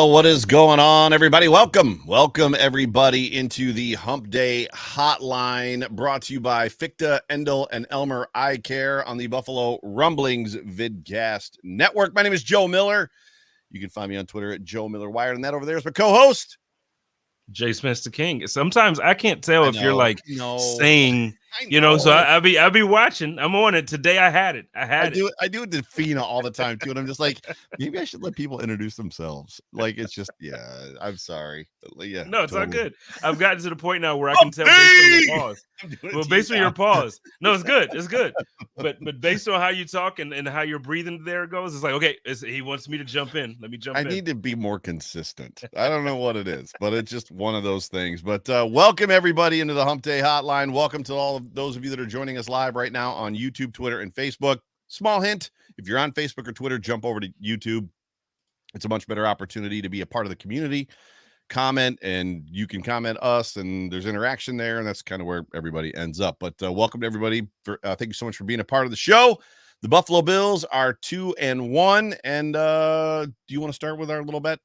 Well, what is going on, everybody? Welcome, everybody, into the Hump Day Hotline, brought to you by Fichte, Endel, and Elmer Eye Care on the Buffalo Rumblings Vidcast Network. My name is Joe Miller. You can find me on Twitter at Joe Miller Wired, and that over there is my co-host, Jay Smith the King. Sometimes I can't tell if you're like saying, so I'll be watching. I'm on it. Today I had it. I do it to Fina all the time too. And I'm just like, maybe I should let people introduce themselves. Like, it's just, I'm sorry. Yeah. No, it's all good. I've gotten to the point now where I can tell based on your pause. Well, based on your pause. No, it's good. It's good. But based on how you talk and how you're breathing, there it goes. It's like, okay, he wants me to jump in. Let me jump in. I need to be more consistent. I don't know what it is, but it's just one of those things. But welcome everybody into the Hump Day Hotline. Welcome to all of those of you that are joining us live right now on YouTube, Twitter, and Facebook. Small hint, if you're on Facebook or Twitter, jump over to YouTube. It's a much better opportunity to be a part of the community. Comment, and you can comment us, and there's interaction there, and that's kind of where everybody ends up. But welcome to everybody. Thank you so much for being a part of the show. The Buffalo Bills are 2-1, and do you want to start with our little bet?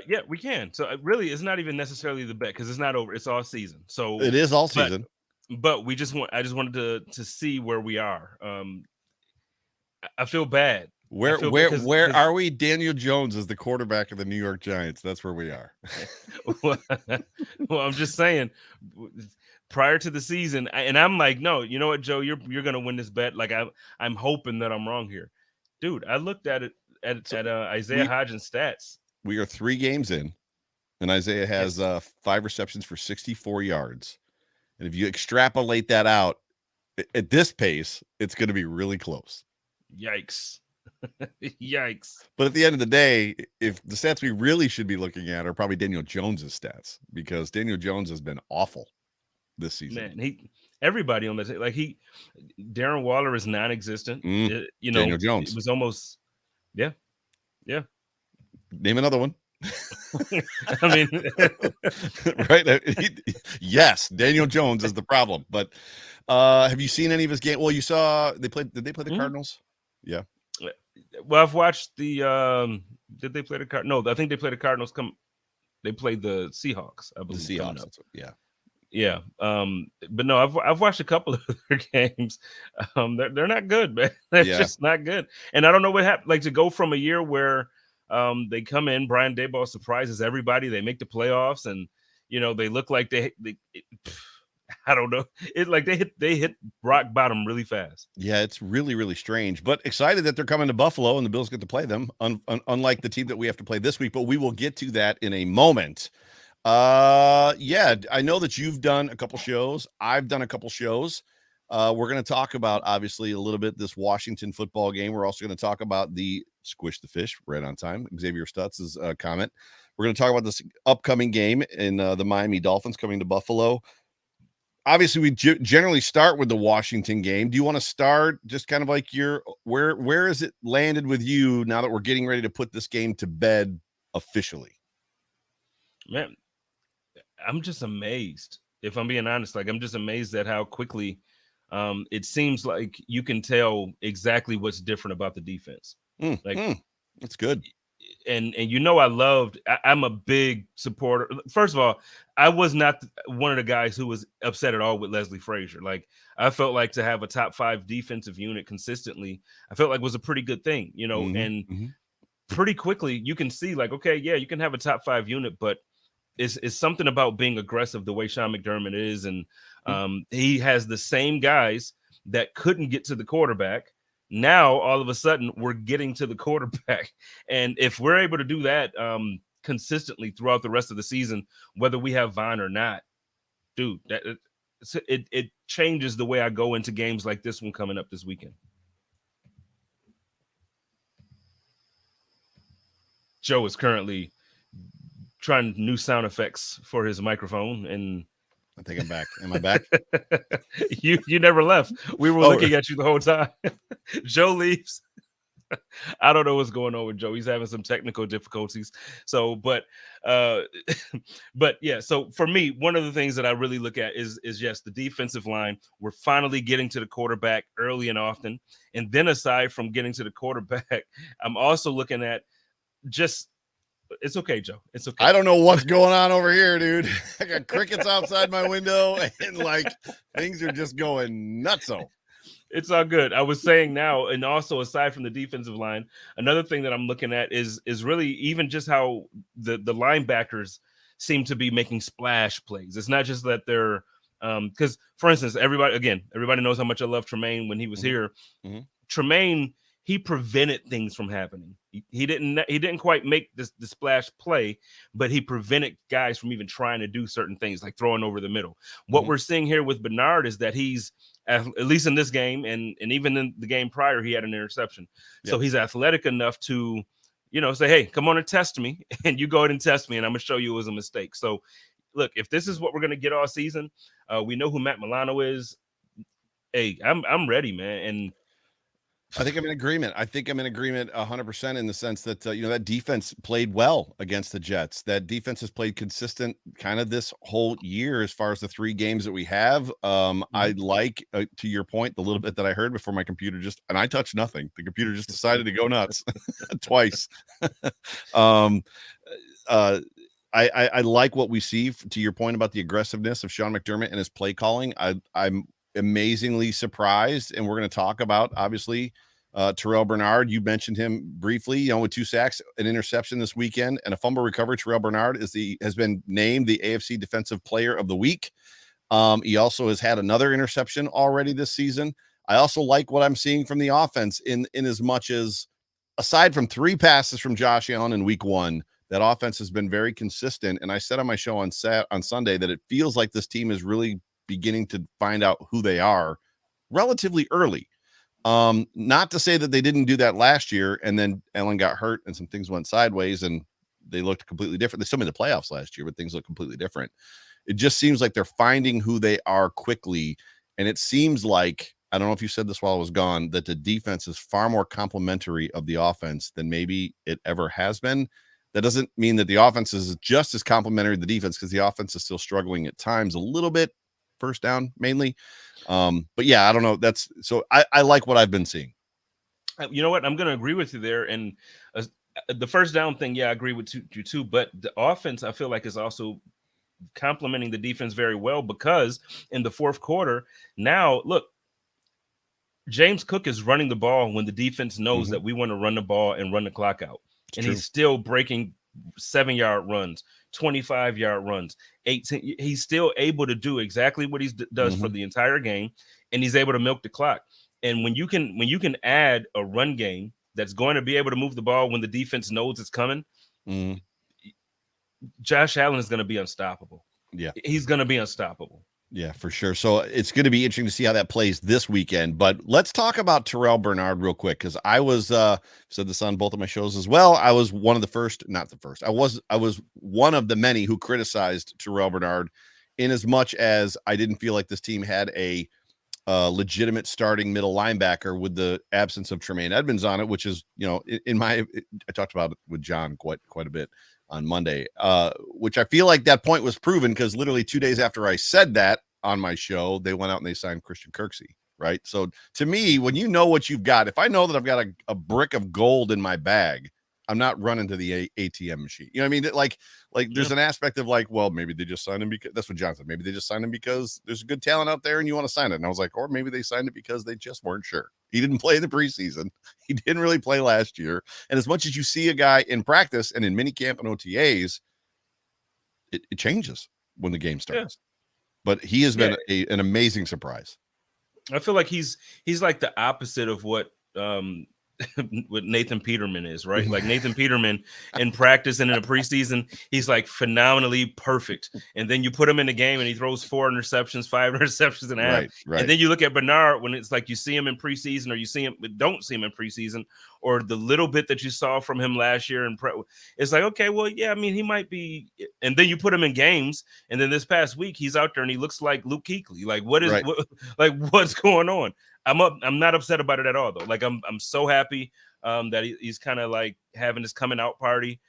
Yeah, we can. So really, it's not even necessarily the bet because it's not over. It's all season. So it is all season. But I just wanted to see where we are. I feel bad. Where are we? Daniel Jones is the quarterback of the New York Giants. That's where we are. Well, I'm just saying, prior to the season, and I'm like, no, you know what, Joe, you're gonna win this bet. Like I'm hoping that I'm wrong here, dude. I looked at it at Isaiah Hodgins' stats. We are 3 games in, and Isaiah has 5 receptions for 64 yards. And if you extrapolate that out at this pace, it's going to be really close. Yikes. Yikes. But at the end of the day, if the stats we really should be looking at are probably Daniel Jones's stats, because Daniel Jones has been awful this season. Man, everybody on that, like Darren Waller is non-existent. Daniel Jones. It was almost, yeah. Name another one. I mean, right? Yes, Daniel Jones is the problem. But have you seen any of his game? Well, you saw they played. Did they play the Cardinals? Yeah. Well, I've watched the. Did they play the Cardinals? No, I think they played the Cardinals. They played the Seahawks. I believe. The Seahawks. Yeah. Yeah. But no, I've watched a couple of their games. They're not good, man. They're just not good. And I don't know what happened. Like, to go from a year where they come in, Brian Daboll surprises everybody. They make the playoffs, and they look like they I don't know. It like they hit rock bottom really fast. Yeah, it's really, really strange, but excited that they're coming to Buffalo and the Bills get to play them, unlike the team that we have to play this week. But we will get to that in a moment. Yeah, I know that you've done a couple shows. I've done a couple shows. We're going to talk about, obviously, a little bit this Washington football game. We're also going to talk about the squish the fish right on time, Xavier Stutz's comment. We're going to talk about this upcoming game in the Miami Dolphins coming to Buffalo. Obviously, we generally start with the Washington game. Do you want to start just kind of like where is it landed with you now that we're getting ready to put this game to bed officially? Man, I'm just amazed. If I'm being honest, like, I'm just amazed at how quickly it seems like you can tell exactly what's different about the defense. That's good. And I'm a big supporter. First of all, I was not one of the guys who was upset at all with Leslie Frazier. Like, I felt like to have a top 5 defensive unit consistently, I felt like was a pretty good thing, and pretty quickly you can see, like, okay, yeah, you can have a top 5 unit, but it's something about being aggressive the way Sean McDermott is. And he has the same guys that couldn't get to the quarterback. Now, all of a sudden, we're getting to the quarterback. And if we're able to do that consistently throughout the rest of the season, whether we have Vaughn or not, dude, it changes the way I go into games like this one coming up this weekend. Joe is currently trying new sound effects for his microphone, and I think I'm back. Am I back? You never left. We were looking at you the whole time. Joe leaves. I don't know what's going on with Joe. He's having some technical difficulties. So, but yeah. So for me, one of the things that I really look at is yes, the defensive line. We're finally getting to the quarterback early and often. And then aside from getting to the quarterback, I'm also looking at just it's okay, Joe. It's okay. I don't know what's going on over here, dude. I got crickets outside my window, and like things are just going nutso. It's all good. I was saying now, and also aside from the defensive line, another thing that I'm looking at is really even just how the linebackers seem to be making splash plays. It's not just that they're because, for instance, everybody knows how much I love Tremaine when he was here. Tremaine, he prevented things from happening. He didn't quite make the splash play, but he prevented guys from even trying to do certain things like throwing over the middle. What we're seeing here with Bernard is that he's at least in this game and even in the game prior, he had an interception. Yep. So he's athletic enough to, say, hey, come on and test me, and you go ahead and test me, and I'm gonna show you it was a mistake. So look, if this is what we're gonna get all season, we know who Matt Milano is. Hey, I'm ready, man. And I think I'm in agreement. 100% in the sense that, that defense played well against the Jets. That defense has played consistent kind of this whole year as far as the 3 games that we have. I like, to your point, the little bit that I heard before my computer and I touched nothing. The computer just decided to go nuts twice. I like what we see, to your point about the aggressiveness of Sean McDermott and his play calling. I'm amazingly surprised, and we're going to talk about, obviously, Terrell Bernard. You mentioned him briefly, with 2 sacks, an interception this weekend, and a fumble recovery. Terrell Bernard has been named the AFC Defensive Player of the Week. He also has had another interception already this season. I also like what I'm seeing from the offense in as much as, aside from 3 passes from Josh Allen in week 1, that offense has been very consistent. And I said on my show on Sunday that it feels like this team is really beginning to find out who they are relatively early. Not to say that they didn't do that last year and then Allen got hurt and some things went sideways and they looked completely different. They still made the playoffs last year, but things look completely different. It just seems like they're finding who they are quickly. And it seems like, I don't know if you said this while I was gone, that the defense is far more complementary of the offense than maybe it ever has been. That doesn't mean that the offense is just as complementary to the defense, because the offense is still struggling at times a little bit, first down mainly. But yeah, I don't know. I like what I've been seeing. You know what? I'm going to agree with you there. And the first down thing, yeah, I agree with you too. But the offense, I feel like, is also complementing the defense very well, because in the fourth quarter, now look, James Cook is running the ball when the defense knows that we want to run the ball and run the clock out. It's true. He's still breaking 7-yard runs, 25-yard runs, 18. He's still able to do exactly what he does for the entire game, and he's able to milk the clock. And when you can add a run game that's going to be able to move the ball when the defense knows it's coming, Josh Allen is going to be unstoppable. Yeah, he's going to be unstoppable. Yeah, for sure. So it's going to be interesting to see how that plays this weekend. But let's talk about Terrell Bernard real quick, because I was said this on both of my shows as well. I was one of the first, not the first. I was one of the many who criticized Terrell Bernard, in as much as I didn't feel like this team had a legitimate starting middle linebacker with the absence of Tremaine Edmonds on it, which is, I talked about it with John quite a bit on Monday, which I feel like that point was proven, because literally 2 days after I said that on my show, they went out and they signed Christian Kirksey, right? So to me, when you know what you've got, if I know that I've got a brick of gold in my bag, I'm not running to the ATM machine. You know what I mean? Like there's an aspect of like, well, maybe they just signed him because that's what John said. Maybe they just signed him because there's good talent out there and you want to sign it. And I was like, or maybe they signed it because they just weren't sure. He didn't play in the preseason. He didn't really play last year. And as much as you see a guy in practice and in minicamp and OTAs, it changes when the game starts. Yeah. But he has been an amazing surprise. I feel like he's like the opposite of what what Nathan Peterman is, right? Like Nathan Peterman in practice and in the preseason, he's like phenomenally perfect. And then you put him in the game and he throws 5 interceptions and a half. Right. And then you look at Bernard when it's like you see him in preseason, or you see him, but don't see him in preseason, or the little bit that you saw from him last year. And it's like, okay, well, yeah, I mean, he might be. And then you put him in games, and then this past week he's out there and he looks like Luke Kuechly. Like what's going on? I'm not upset about it at all, though. Like I'm so happy that he's kind of like having this coming out party.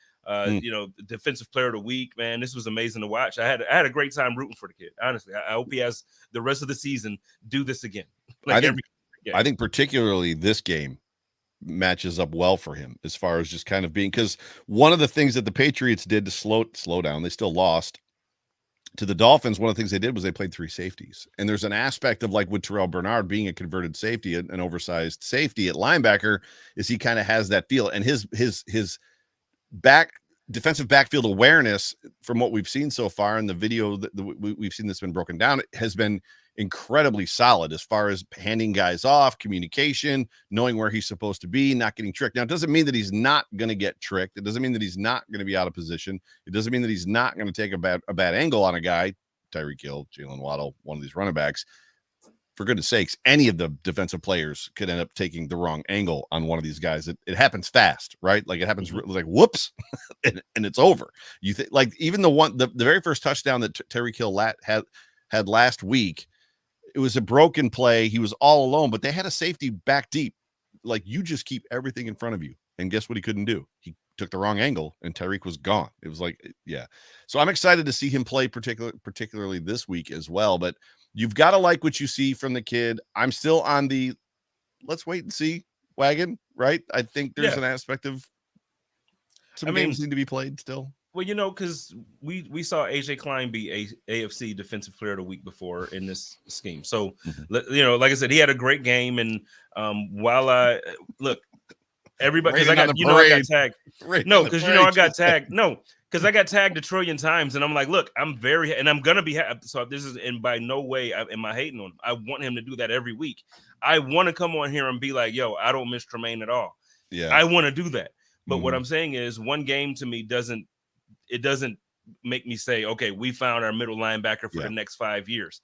Defensive player of the week, man. This was amazing to watch. I had a great time rooting for the kid. Honestly, I hope he has the rest of the season do this again. I think particularly this game, matches up well for him as far as just kind of being, because one of the things that the Patriots did to slow down, they still lost to the Dolphins. One of the things they did was they played 3 safeties. And there's an aspect of like with Terrell Bernard being a converted safety, an oversized safety at linebacker, is he kind of has that feel. And his defensive backfield awareness, from what we've seen so far in the video that we've seen that's been broken down, it has been incredibly solid as far as handing guys off, communication, knowing where he's supposed to be, not getting tricked. Now, it doesn't mean that he's not going to get tricked. It doesn't mean that he's not going to be out of position. It doesn't mean that he's not going to take a bad angle on a guy, Tyreek Hill, Jalen Waddle, one of these running backs. For goodness sakes, any of the defensive players could end up taking the wrong angle on one of these guys. It happens fast, right? Like it happens like whoops, and it's over. You think like even the very first touchdown that Tyreek Hill had last week, it was a broken play. He was all alone, but they had a safety back deep. Like you just keep everything in front of you. And guess what he couldn't do? He took the wrong angle and Tyreek was gone. It was like, yeah. So I'm excited to see him play particularly this week as well. But you've got to like what you see from the kid. I'm still on the let's wait and see wagon, right? I think there's an aspect of some games need to be played still. Well, you know, because we saw AJ Klein be AFC Defensive Player of the Week before in this scheme. So, you know, like I said, he had a great game. And while I look, everybody, because I got tagged. No, because I got tagged. No, because I got tagged a trillion times, and I'm like, look, I'm gonna be happy. So this is, and by no way am I hating on him. I want him to do that every week. I want to come on here and be like, yo, I don't miss Tremaine at all. Yeah, I want to do that. But what I'm saying is, one game to me doesn't make me say, okay, we found our middle linebacker for the next 5 years.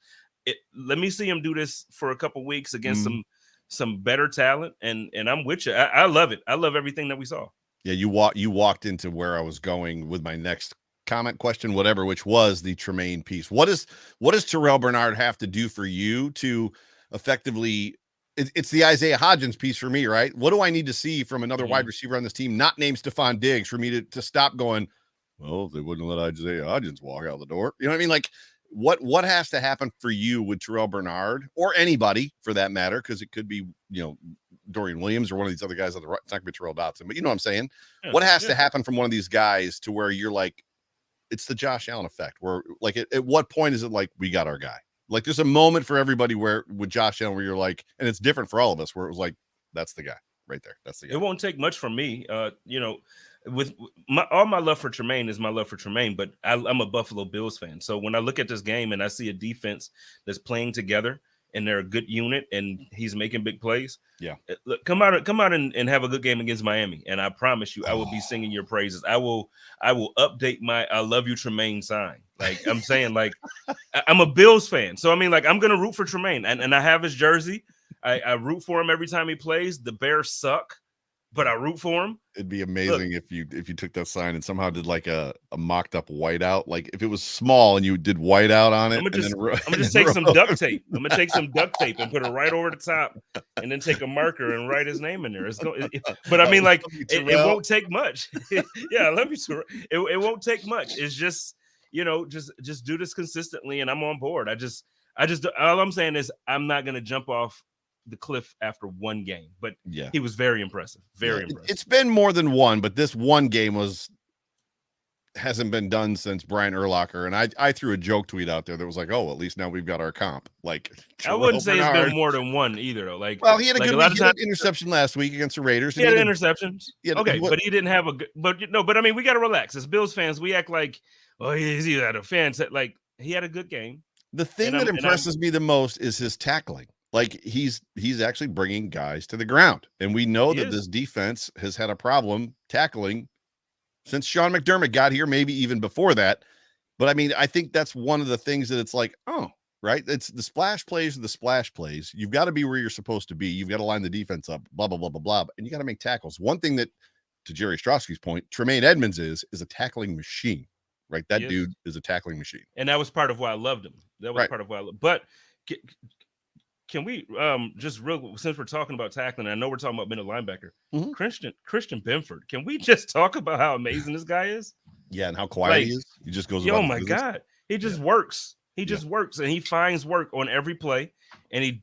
Let me see him do this for a couple weeks against some better talent, and I'm with you. I love it. I love everything that we saw. Yeah, you walked into where I was going with my next comment, question, whatever, which was the Tremaine piece. What does Terrell Bernard have to do for you to effectively? It's the Isaiah Hodgins piece for me, right? What do I need to see from another wide receiver on this team, not named Stephon Diggs, for me to stop going, well, they wouldn't let Isaiah Hodgins walk out the door. You know what I mean? Like, what has to happen for you with Terrell Bernard, or anybody for that matter? Because it could be, Dorian Williams or one of these other guys on the right. It's not going to be Terrell Dotson, but you know what I'm saying? Yeah, what has to happen from one of these guys to where you're like, it's the Josh Allen effect, where like, at what point is it like, we got our guy? Like, there's a moment for everybody where with Josh Allen where you're like, and it's different for all of us, where it was like, that's the guy right there. That's the guy. It won't take much from me. With all my love for Tremaine is my love for Tremaine, but I'm a Buffalo Bills fan. So when I look at this game and I see a defense that's playing together and they're a good unit and he's making big plays, look, come out and have a good game against Miami, and I promise you, I will be singing your praises. I will update my "I love you, Tremaine" sign. Like I'm saying, like I'm a Bills fan, so I mean, like I'm gonna root for Tremaine, and I have his jersey. I root for him every time he plays. The Bears suck, but I root for him. It'd be amazing if you took that sign and somehow did like a mocked up whiteout. Like if it was small and you did whiteout on it. I'm gonna just take some duct tape. I'm gonna take some duct tape and put it right over the top, and then take a marker and write his name in there. But I mean, like it won't take much. Yeah, I love you, Terrell. It won't take much. It's just just do this consistently, and I'm on board. I just all I'm saying is I'm not gonna jump off the cliff after one game, but he was very impressive. Very impressive. It's been more than one, but this one game hasn't been done since Brian Urlacher. And I threw a joke tweet out there that was like, oh, at least now we've got our comp. Like, I wouldn't say it's been more than one either, though. Like, well, he had an interception last week against the Raiders. He had interceptions. Okay, but he didn't have a good. But I mean, we got to relax. As Bills fans, we act like, oh, he's a fan. Like, he had a good game. The thing that impresses me the most is his tackling. Like he's actually bringing guys to the ground, and we know that this defense has had a problem tackling since Sean McDermott got here, maybe even before that. But I mean, I think that's one of the things that it's like, oh, right. It's the splash plays are the splash plays. You've got to be where you're supposed to be. You've got to line the defense up, blah, blah, blah, blah, blah. And you got to make tackles. One thing that, to Jerry Strosky's point, Tremaine Edmonds is a tackling machine, right? That dude is a tackling machine. And that was part of why I loved him. That was part of why I loved him. But can we just since we're talking about tackling, I know we're talking about being a linebacker, Christian Benford. Can we just talk about how amazing this guy is? Yeah, and how quiet he is. He just goes. Oh my God, he just works. He just works, and he finds work on every play, and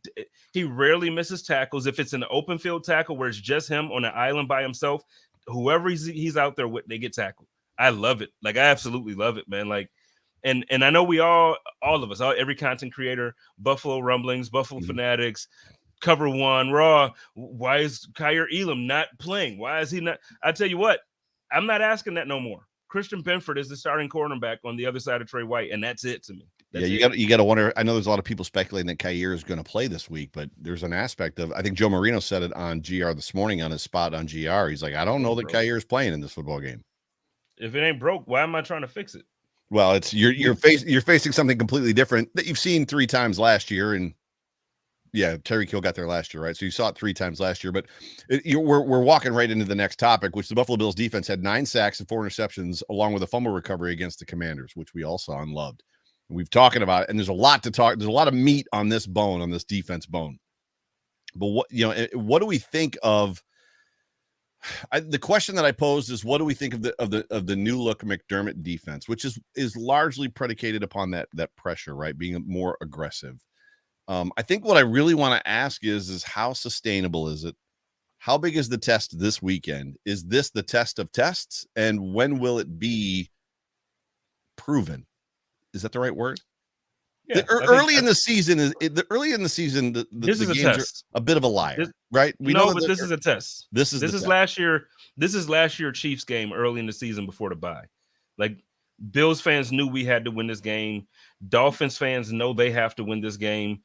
he rarely misses tackles. If it's an open field tackle where it's just him on an island by himself, whoever he's out there with, they get tackled. I love it. Like, I absolutely love it, man. Like, and I know we all of us, every content creator, Buffalo Rumblings, Buffalo Fanatics, Cover One, Raw. Why is Kyer Elam not playing? Why is he not? I tell you what, I'm not asking that no more. Christian Benford is the starting cornerback on the other side of Trey White, and that's it to me. That's you got to wonder. I know there's a lot of people speculating that Kyer is going to play this week, but there's an aspect of, I think Joe Marino said it on GR this morning on his spot on GR. He's like, I don't know that Kyer is playing in this football game. If it ain't broke, why am I trying to fix it? Well, it's you're facing something completely different that you've seen 3 times last year, and yeah, Tyreek Hill got there last year, right? So you saw it 3 times last year, but we're walking right into the next topic, which the Buffalo Bills defense had 9 sacks and 4 interceptions, along with a fumble recovery against the Commanders, which we all saw and loved. We've talking about it, and there's a lot to talk. There's a lot of meat on this bone, on this defense bone. But what do we think of? The question that I posed is, what do we think of the new look McDermott defense, which is largely predicated upon that pressure, right? Being more aggressive. I think what I really want to ask is how sustainable is it? How big is the test this weekend? Is this the test of tests? And when will it be proven? Is that the right word? Yeah, early in the season, the games are a bit of a liar, right? But this is a test. This is last year. This is last year Chiefs game early in the season before the bye. Like, Bills fans knew we had to win this game. Dolphins fans know they have to win this game.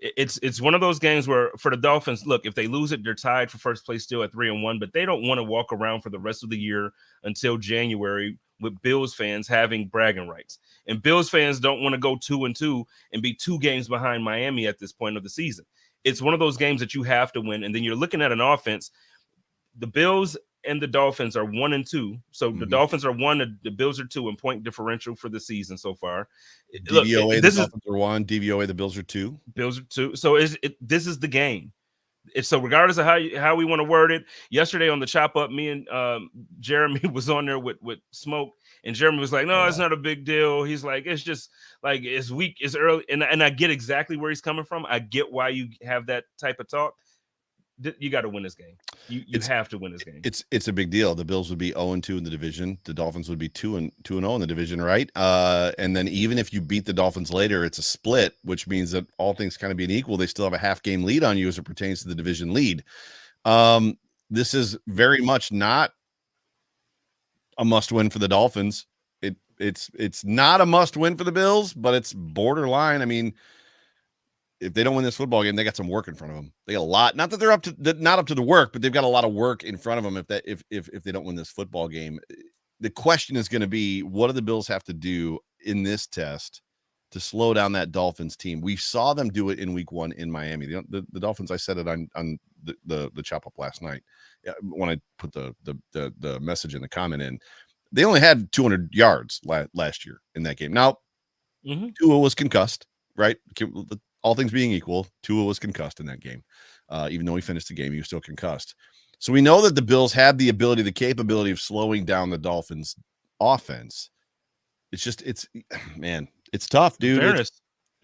It's one of those games where, for the Dolphins, look, if they lose it, they're tied for first place still at 3-1, but they don't want to walk around for the rest of the year until January with Bills fans having bragging rights. And Bills fans don't want to go 2-2 and be 2 games behind Miami at this point of the season. It's one of those games that you have to win. And then you're looking at an offense. The Bills and the Dolphins are 1-2. So the Dolphins are 1, the Bills are 2 in point differential for the season so far. DVOA, the Dolphins are 1, DVOA, the Bills are 2. Bills are 2. So this is the game. So regardless of how we want to word it, yesterday on the chop up, me and Jeremy was on there with Smoke, and Jeremy was like, no, it's not a big deal. He's like, it's just like, it's weak, it's early. And I get exactly where he's coming from. I get why you have that type of talk. You got to win this game. You have to win this game. It's a big deal. The Bills would be 0-2 in the division. The Dolphins would be 2-0 in the division, right? And then even if you beat the Dolphins later, it's a split, which means that all things kind of being equal, they still have a half game lead on you as it pertains to the division lead. This is very much not a must win for the Dolphins. It's not a must win for the Bills, but it's borderline. I mean, if they don't win this football game, they got some work in front of them. They got a lot. Not that they're not up to the work, but they've got a lot of work in front of them. If they don't win this football game, the question is going to be, what do the Bills have to do in this test to slow down that Dolphins team? We saw them do it in Week 1 in Miami. The Dolphins. I said it on the chop up last night when I put the message in the comment in. They only had 200 yards last year in that game. Now, Tua was concussed, right? All things being equal, Tua was concussed in that game. Even though he finished the game, he was still concussed. So we know that the Bills have the capability of slowing down the Dolphins' offense. It's tough, dude.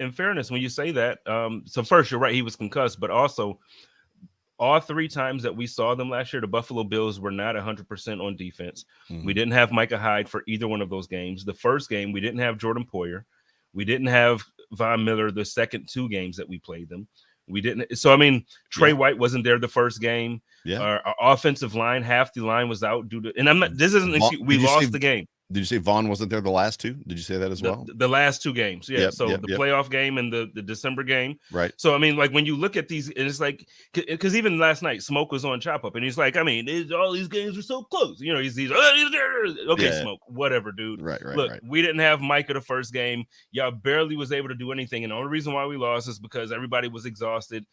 In fairness, when you say that, so first, you're right, he was concussed, but also all 3 times that we saw them last year, the Buffalo Bills were not 100% on defense. We didn't have Micah Hyde for either one of those games. The first game, we didn't have Jordan Poyer. We didn't have Von Miller the second 2 games that we played them. We didn't. So, I mean, Trey White wasn't there the first game. Yeah. Our offensive line, half the line was out due to, and I'm not, this isn't, we lost the game. Did you say Vaughn wasn't there the last 2? Did you say that as well? The last 2 games. Yeah. The playoff game and the December game. Right. So, I mean, like, when you look at these, and it's like, because even last night, Smoke was on Chop Up, and he's like, I mean, all these games are so close. You know, he's okay, Smoke, whatever, dude. Right. Look, we didn't have Micah the first game. Y'all barely was able to do anything. And the only reason why we lost is because everybody was exhausted.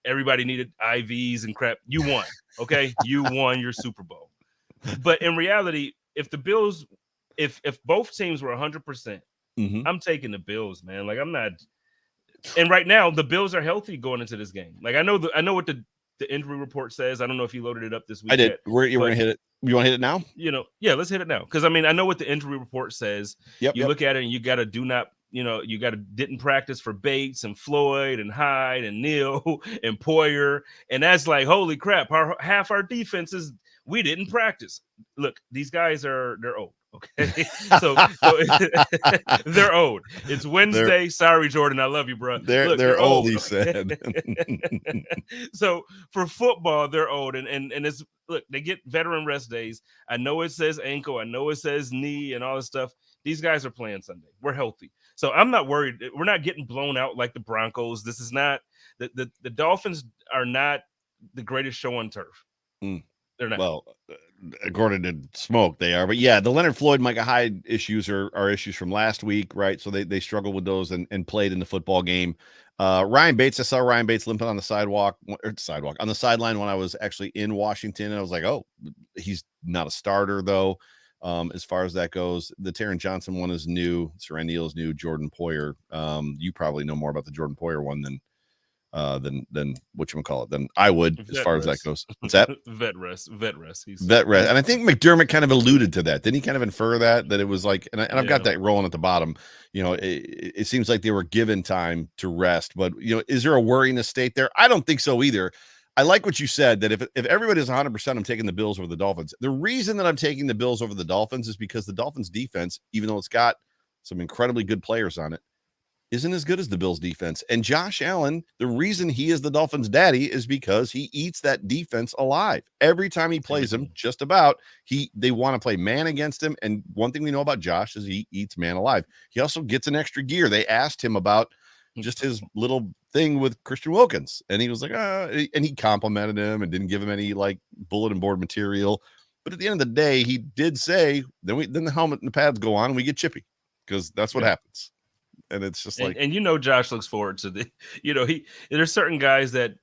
Everybody needed IVs and crap. You won. Okay. You won your Super Bowl. But in reality, if the Bills, if both teams were 100%, I'm taking the Bills, man. Like, I'm not. And right now, the Bills are healthy going into this game. Like, I know what the injury report says. I don't know if you loaded it up this week. I did. We're gonna hit it. You want to hit it now? You know, yeah, let's hit it now. Because I mean, I know what the injury report says. You look at it and you got to do not you didn't practice for Bates and Floyd and Hyde and Neal and Poyer. And that's like, holy crap, half our defenses, we didn't practice. Look, these guys they're old. Okay. So they're old. It's Wednesday. Sorry, Jordan. I love you, bro. Look, they're old, he okay? said. So for football, they're old. And it's, look, they get veteran rest days. I know it says ankle. I know it says knee and all this stuff. These guys are playing Sunday. We're healthy. So I'm not worried. We're not getting blown out like the Broncos. This is not the Dolphins are not the greatest show on turf. They're not. Well, according to Smoke, they are. But yeah, the Leonard Floyd, Micah Hyde issues are issues from last week, right? So they struggled with those and played in the football game. Ryan Bates, I saw Ryan Bates limping on the on the sideline when I was actually in Washington, and I was like, oh, he's not a starter though. As far as that goes, the Taron Johnson one is new. Seren Neal is new. Jordan Poyer, you probably know more about the Jordan Poyer one than whatchamacallit than I would as far as that goes. What's that? Vet rest. He's vet rest. And I think McDermott kind of alluded to that. Didn't he kind of infer that it was like, and I've got that rolling at the bottom. It seems like they were given time to rest, but is there a worrying state there? I don't think so either. I like what you said, that if everybody's 100%, I'm taking the Bills over the Dolphins. The reason that I'm taking the Bills over the Dolphins is because the Dolphins defense, even though it's got some incredibly good players on it, isn't as good as the Bills defense. And Josh Allen, the reason he is the Dolphins daddy is because he eats that defense alive. Every time he plays them, just about, they want to play man against him. And one thing we know about Josh is he eats man alive. He also gets an extra gear. They asked him about just his little thing with Christian Wilkins, and he was like, and he complimented him and didn't give him any like bulletin board material. But at the end of the day, he did say, then the helmet and the pads go on and we get chippy, because that's what happens. And it's just like, and Josh looks forward to there's certain guys that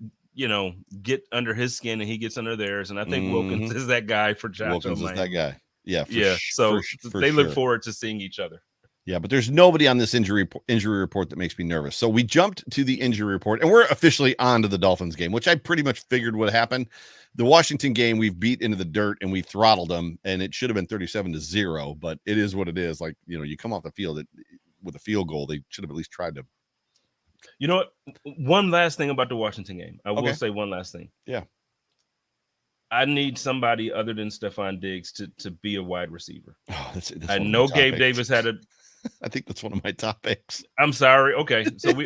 get under his skin and he gets under theirs, and I think Wilkins is that guy for Josh. Wilkins is that guy. Yeah. So they look forward to seeing each other. Yeah, but there's nobody on this injury report that makes me nervous. So we jumped to the injury report, and we're officially on to the Dolphins game, which I pretty much figured would happen. The Washington game, we've beat into the dirt and we throttled them, and it should have been 37-0, but it is what it is. Like, you come off the field with a field goal. They should have at least tried to. You know what? One last thing about the Washington game. I will say one last thing. Yeah. I need somebody other than Stephon Diggs to be a wide receiver. Oh, that's I know Gabe Davis had a. I think that's one of my top picks. I'm sorry. Okay, so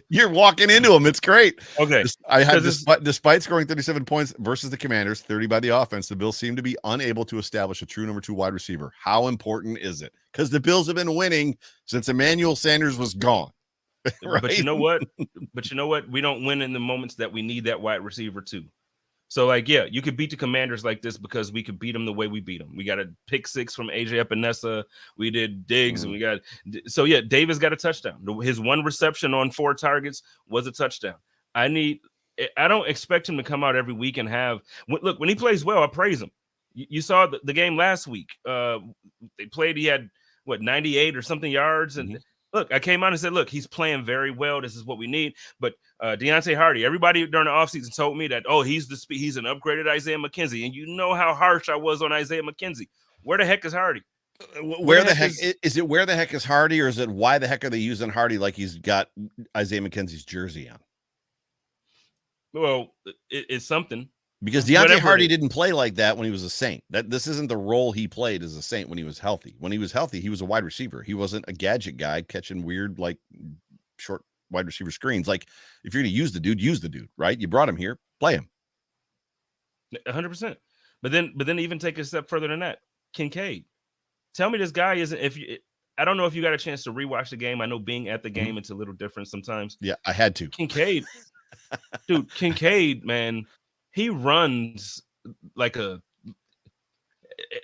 you're walking into him. It's great. Okay, I had despite scoring 37 points versus the Commanders, 30 by the offense, the Bills seem to be unable to establish a true number 2 wide receiver. How important is it? Because the Bills have been winning since Emmanuel Sanders was gone. Right? But you know what? We don't win in the moments that we need that wide receiver too. So, you could beat the Commanders like this because we could beat them the way we beat them. We got a pick 6 from AJ Epinesa. We did Diggs, and Davis got a touchdown. His one reception on 4 targets was a touchdown. I don't expect him to come out every week and look, when he plays well, I praise him. You saw the game last week. They played, he had 98 or something yards, and look, I came on and said, look, he's playing very well. This is what we need. But Deontay Hardy, everybody during the offseason told me that, he's an upgraded Isaiah McKenzie. And you know how harsh I was on Isaiah McKenzie. Where the heck is Hardy? Where the heck is it? Where the heck is Hardy, or is it why the heck are they using Hardy like he's got Isaiah McKenzie's jersey on? Well, it's something. Because Deontay Hardy didn't play like that when he was a Saint. This isn't the role he played as a Saint when he was healthy. When he was healthy, he was a wide receiver. He wasn't a gadget guy catching weird, like, short wide receiver screens. Like, if you're going to use the dude, right? You brought him here, play him. 100%. But then even take a step further than that. Kincaid. Tell me this guy isn't, I don't know if you got a chance to rewatch the game. I know being at the game, it's a little different sometimes. Yeah, I had to. Kincaid, man, he runs like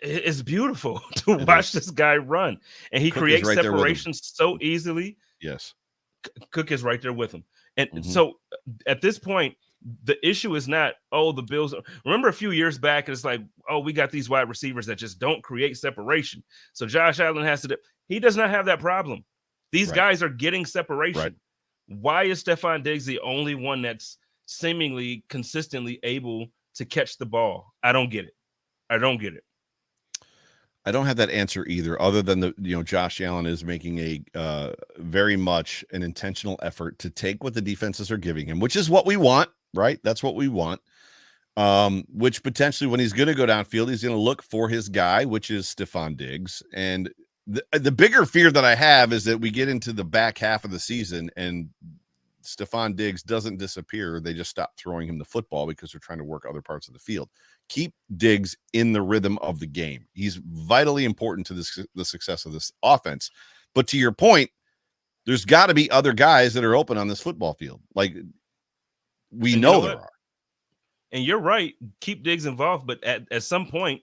it's beautiful to watch this guy run. And he creates separation so easily. Yes. Cook is right there with him. And so at this point, the issue is not, the Bills. Remember a few years back, it's like, we got these wide receivers that just don't create separation. So Josh Allen he does not have that problem. These guys are getting separation. Right. Why is Stephon Diggs the only one that's seemingly consistently able to catch the ball? I don't get it. I don't have that answer either, other than Josh Allen is making a very much an intentional effort to take what the defenses are giving him, which is what we want, right? That's what we want. Which potentially when he's going to go downfield, he's going to look for his guy, which is Stephon Diggs. And the bigger fear that I have is that we get into the back half of the season and Stephon Diggs doesn't disappear. They just stop throwing him the football because they're trying to work other parts of the field. Keep Diggs in the rhythm of the game. He's vitally important to the success of this offense. But to your point, there's got to be other guys that are open on this football field. Like we know there are. And you're right. Keep Diggs involved, but at some point,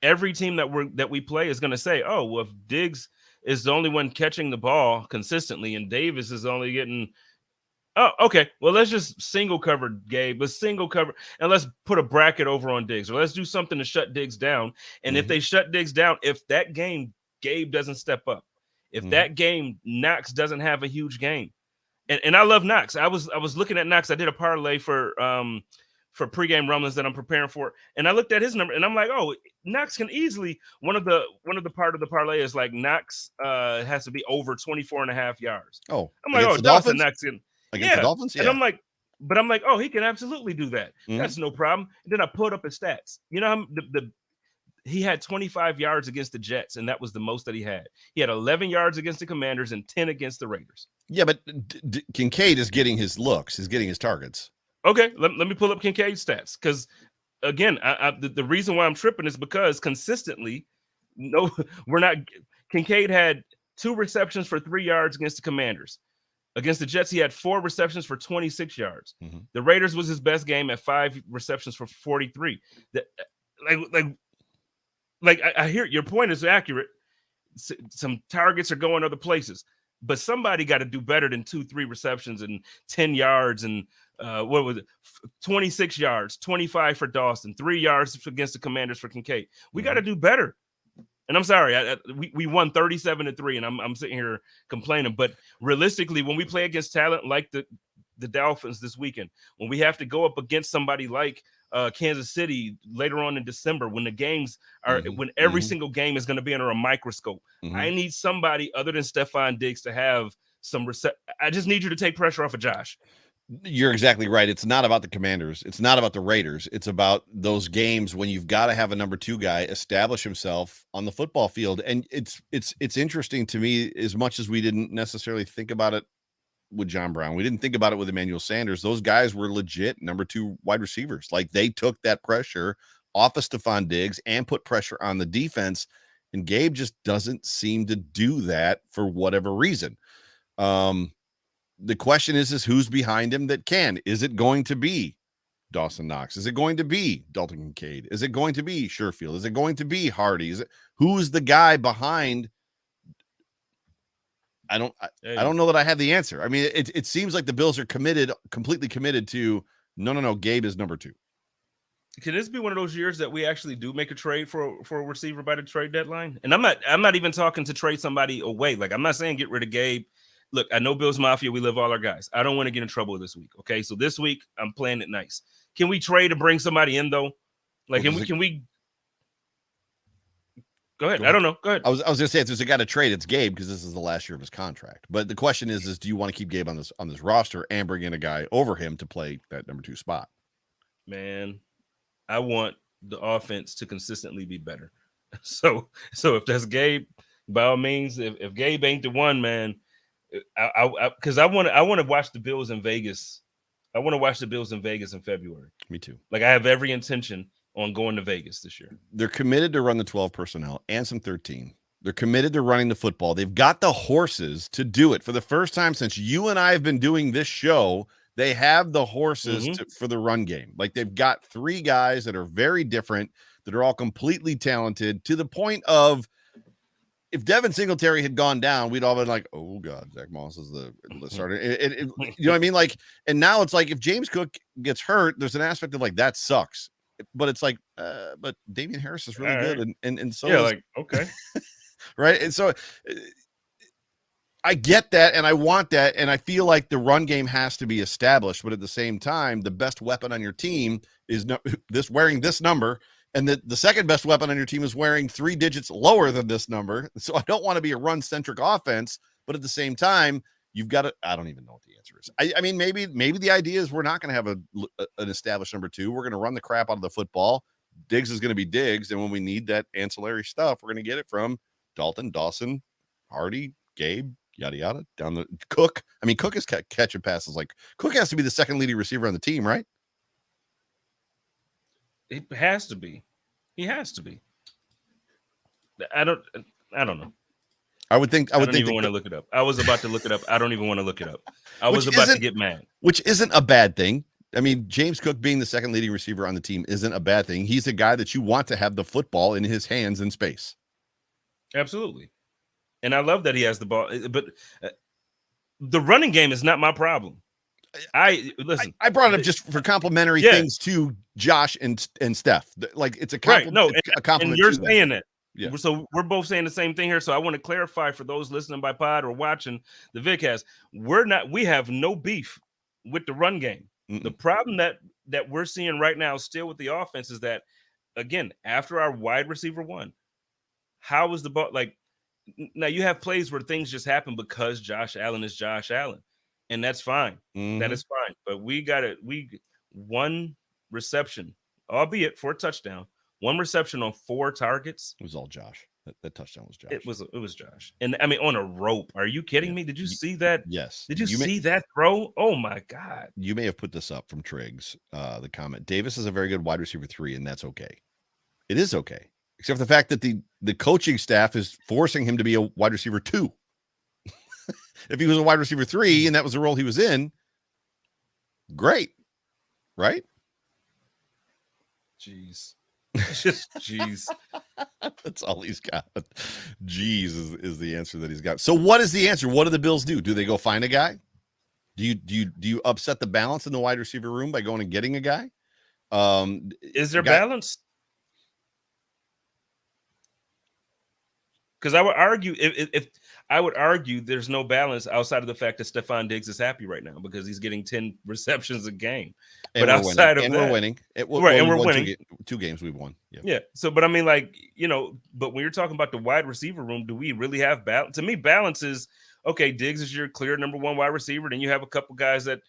every team that we play is going to say, "Oh, well, if Diggs is the only one catching the ball consistently, and Davis is only getting." Oh, okay. Well, let's just single cover Gabe. Let's single cover and let's put a bracket over on Diggs, or let's do something to shut Diggs down. And if they shut Diggs down, if that game Gabe doesn't step up, if that game Knox doesn't have a huge game, and I love Knox. I was looking at Knox. I did a parlay for pregame rumblings that I'm preparing for, and I looked at his number, and I'm like, oh, Knox can easily one of the part of the parlay is like Knox has to be over 24.5 yards. Oh, I'm like, oh, Dawson Knox can. Against the Dolphins? Yeah. And I'm like, oh, he can absolutely do that. That's no problem. And then I pulled up his stats. You know, he had 25 yards against the Jets, and that was the most that he had. He had 11 yards against the Commanders and 10 against the Raiders. Yeah, but Kincaid is getting his looks. He's getting his targets. Okay, let me pull up Kincaid's stats. Because, again, the reason why I'm tripping is because consistently, Kincaid had 2 receptions for 3 yards against the Commanders. Against the Jets, he had 4 receptions for 26 yards. The Raiders was his best game at 5 receptions for 43. I hear your point is accurate. Some targets are going other places, but somebody got to do better than 2-3 receptions and 10 yards and 26 yards, 25 for Dawson, 3 yards against the Commanders for Kincaid. We got to do better. And I'm sorry, we won 37-3, and I'm sitting here complaining. But realistically, when we play against talent like the Dolphins this weekend, when we have to go up against somebody like Kansas City later on in December, when the games are, when every single game is going to be under a microscope, I need somebody other than Stephon Diggs to have some. I just need you to take pressure off of Josh. You're exactly right. It's not about the Commanders. It's not about the Raiders. It's about those games when you've got to have a number 2 guy establish himself on the football field. And it's interesting to me, as much as we didn't necessarily think about it with John Brown. We didn't think about it with Emmanuel Sanders. Those guys were legit number 2 wide receivers. Like they took that pressure off of Stephon Diggs and put pressure on the defense. And Gabe just doesn't seem to do that for whatever reason. The question is who's behind him that can? Is it going to be Dawson Knox? Is it going to be Dalton Kincaid? Is it going to be Sherfield? Is it going to be Hardy? Who's the guy behind? I don't know that I have the answer. I mean, it seems like the Bills are completely committed to no. Gabe is number 2. Can this be one of those years that we actually do make a trade for a receiver by the trade deadline? And I'm not even talking to trade somebody away. Like I'm not saying get rid of Gabe. Look, I know Bills Mafia. We live all our guys. I don't want to get in trouble this week. Okay, so this week I'm playing it nice. Can we trade to bring somebody in though? Like, can we? Go ahead. I don't know. Go ahead. I was gonna say if there's a guy to trade, it's Gabe because this is the last year of his contract. But the question is do you want to keep Gabe on this roster and bring in a guy over him to play that number 2 spot? Man, I want the offense to consistently be better. So if that's Gabe, by all means, if Gabe ain't the one, man. Because I want to watch the Bills in Vegas. I want to watch the Bills in Vegas in February. Me too. Like I have every intention on going to Vegas this year. They're committed to run the 12 personnel and some 13. They're committed to running the football. They've got the horses to do it. For the first time since you and I have been doing this show, they have the horses for the run game. Like they've got 3 guys that are very different, that are all completely talented to the point of if Devin Singletary had gone down, we'd all been like, oh God, Zach Moss is the starter. You know what I mean? Like, and now it's like, if James Cook gets hurt, there's an aspect of like, that sucks. But it's like, but Damian Harris is really good. And so, yeah, like, okay. Right. And so I get that. And I want that. And I feel like the run game has to be established, but at the same time, the best weapon on your team is wearing this number And the second best weapon on your team is wearing 3 digits lower than this number. So I don't want to be a run-centric offense, but at the same time, you've got to, I don't even know what the answer is. I mean, maybe the idea is we're not going to have an established number 2. We're going to run the crap out of the football. Diggs is going to be Diggs. And when we need that ancillary stuff, we're going to get it from Dalton, Dawson, Hardy, Gabe, yada, yada, down the Cook. I mean, Cook is catching passes. Like, Cook has to be the second leading receiver on the team, right? It has to be. He has to be. I don't know. I would think. I don't even want to look it up. I was about to look it up. I don't even want to look it up. I was about to get mad. Which isn't a bad thing. I mean, James Cook being the second leading receiver on the team isn't a bad thing. He's a guy that you want to have the football in his hands in space. Absolutely. And I love that he has the ball. But the running game is not my problem. I brought it up just for complimentary things to Josh and Steph. Like, it's a compliment. Right. A compliment. And you're saying that. Yeah. So we're both saying the same thing here. So I want to clarify for those listening by pod or watching the vidcast. We have no beef with the run game. Mm-mm. The problem that we're seeing right now still with the offense is that, again, after our wide receiver 1, how is the ball? Like, now you have plays where things just happen because Josh Allen is Josh Allen. And that's fine. Mm-hmm. That is fine. But we one reception, albeit for a touchdown, 1 reception on 4 targets. It was all Josh. That touchdown was Josh. It was Josh. And I mean, on a rope. Are you kidding me? Did you see that? Yes. Did you see that throw? Oh my God. You may have put this up from Triggs, the comment. Davis is a very good wide receiver 3, and that's okay. It is okay. Except for the fact that the coaching staff is forcing him to be a wide receiver 2. If he was a wide receiver 3 and that was the role he was in, great, right? Jeez. Just jeez. That's all he's got. Jeez is the answer that he's got. So what is the answer? What do the Bills do? Do they go find a guy? Do you upset the balance in the wide receiver room by going and getting a guy? Is there balance? Because I would argue if I would argue there's no balance outside of the fact that Stephon Diggs is happy right now because he's getting 10 receptions a game. And but outside of that, we're winning. And we're winning. 2 games we've won. Yeah. So, but I mean, like, but when you're talking about the wide receiver room, do we really have balance? To me, balance is, okay, Diggs is your clear number 1 wide receiver. Then you have a couple guys that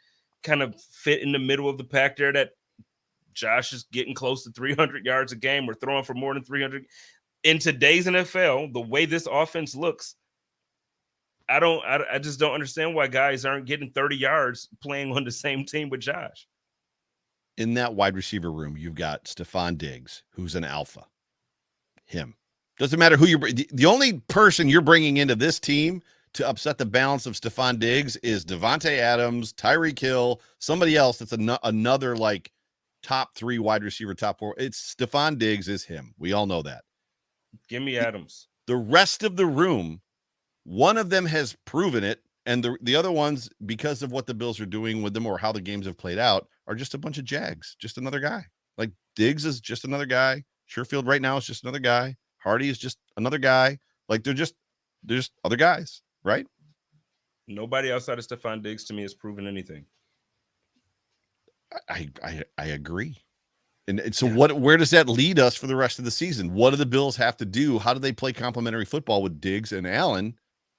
kind of fit in the middle of the pack there that Josh is getting close to 300 yards a game. We're throwing for more than 300. In today's NFL, the way this offense looks, I just don't understand why guys aren't getting 30 yards playing on the same team with Josh. In that wide receiver room, you've got Stephon Diggs, who's an alpha. Him. Doesn't matter who the only person you're bringing into this team to upset the balance of Stephon Diggs is Devontae Adams, Tyreek Hill, somebody else that's another like top 3 wide receiver, top 4. It's Stephon Diggs is him. We all know that. Give me Adams. The rest of the room, one of them has proven it, and the other ones, because of what the Bills are doing with them or how the games have played out, are just a bunch of Jags, just another guy. Like, Diggs is just another guy. Sherfield right now is just another guy. Hardy is just another guy. Like, they're just other guys, right? Nobody outside of Stephon Diggs to me has proven anything. I agree. And so where does that lead us for the rest of the season? What do the Bills have to do? How do they play complementary football with Diggs and Allen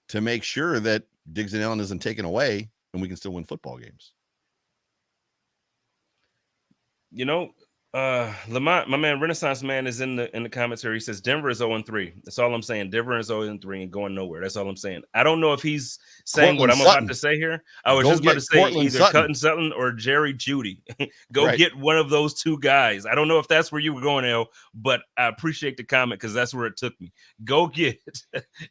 to make sure that Diggs and Allen isn't taken away and we can still win football games? Lamont, my man, Renaissance Man, is in the comments here. He says Denver is 0-3. That's all I'm saying. Denver is 0-3 and going nowhere. That's all I'm saying. I don't know if he's saying what I'm about to say here. I was just about to say either Cutting Sutton or Jerry Jeudy. Go get one of those 2 guys. I don't know if that's where you were going, El, but I appreciate the comment because that's where it took me. Go get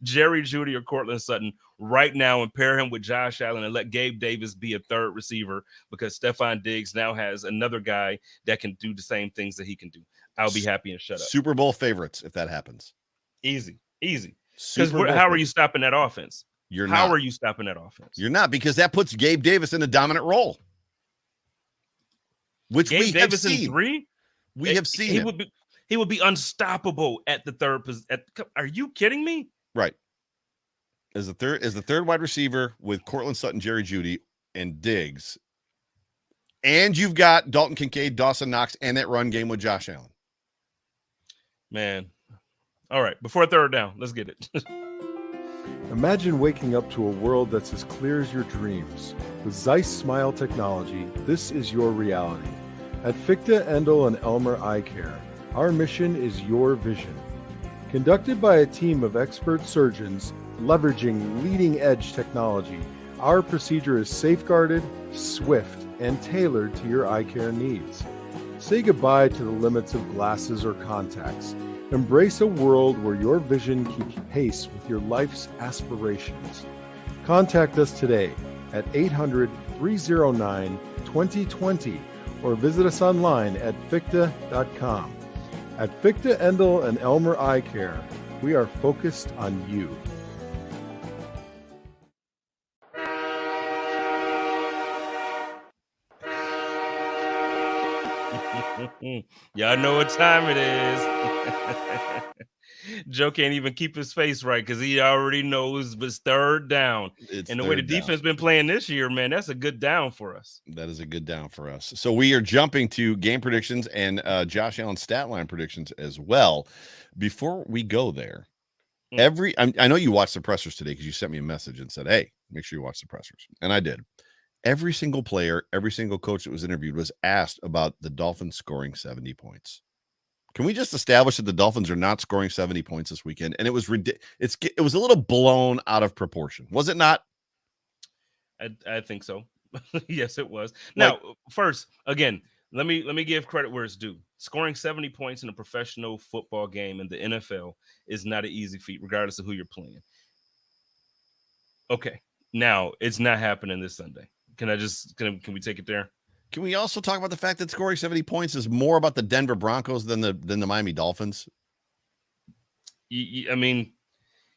Jerry Jeudy or Cortland Sutton right now and pair him with Josh Allen and let Gabe Davis be a 3rd receiver because Stephon Diggs now has another guy that can do the same things that he can do. I'll be happy and shut up. Super Bowl favorites if that happens. Easy. Because how are you stopping that offense? How are you stopping that offense? You're not, because that puts Gabe Davis in a dominant role, which we have seen. In 3? We have seen he would be unstoppable at the 3rd position. Are you kidding me? Right. As the 3rd wide receiver with Cortland Sutton, Jerry Jeudy, and Diggs. And you've got Dalton Kincaid, Dawson Knox, and that run game with Josh Allen. Man. All right. Before third down, let's get it. Imagine waking up to a world that's as clear as your dreams. With Zeiss Smile technology, this is your reality. At Fichte, Endel, and Elmer Eye Care, our mission is your vision. Conducted by a team of expert surgeons leveraging leading-edge technology, our procedure is safeguarded, swift, and tailored to your eye care needs. Say goodbye to the limits of glasses or contacts. Embrace a world where your vision keeps pace with your life's aspirations. Contact us today at 800-309-2020 or visit us online at fichte.com. At Fichte, Endel, and Elmer Eye Care, we are focused on you. Y'all know what time it is. Joe can't even keep his face right because he already knows it's third down. And the way the defense been playing this year, man, that's a good down for us. That is a good down for us. So we are jumping to game predictions and Josh Allen stat line predictions as well. Before we go there, I know you watched the pressers today because you sent me a message and said, hey, make sure you watch the pressers. And I did. Every single player, every single coach that was interviewed was asked about the Dolphins scoring 70 points. Can we just establish that the Dolphins are not scoring 70 points this weekend? And it was it was a little blown out of proportion, was it not? I think so. Yes, it was. Now, first, again, let me give credit where it's due. Scoring 70 points in a professional football game in the NFL is not an easy feat, regardless of who you're playing. Okay, now it's not happening this Sunday. Can we take it there? Can we also talk about the fact that scoring 70 points is more about the Denver Broncos than the Miami Dolphins? I mean,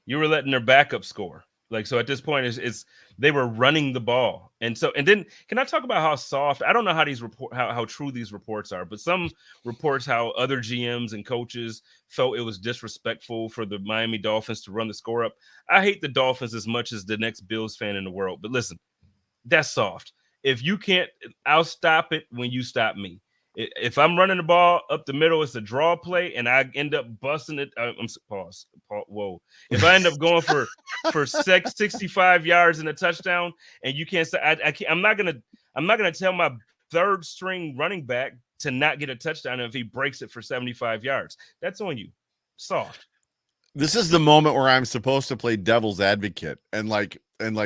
you were letting their backup score. So at this point, it's they were running the ball. And then can I talk about how soft? I don't know how how true these reports are, but some reports how other GMs and coaches felt it was disrespectful for the Miami Dolphins to run the score up. I hate the Dolphins as much as the next Bills fan in the world. But listen, that's soft. If you can't, I'll stop it when you stop me. If I'm running the ball up the middle, it's a draw play, and I end up busting it. Pause. Whoa. If I end up going for 65 yards and a touchdown, and you can't say, I'm not gonna tell my third string running back to not get a touchdown if he breaks it for 75 yards. That's on you. Soft. This is the moment where I'm supposed to play devil's advocate and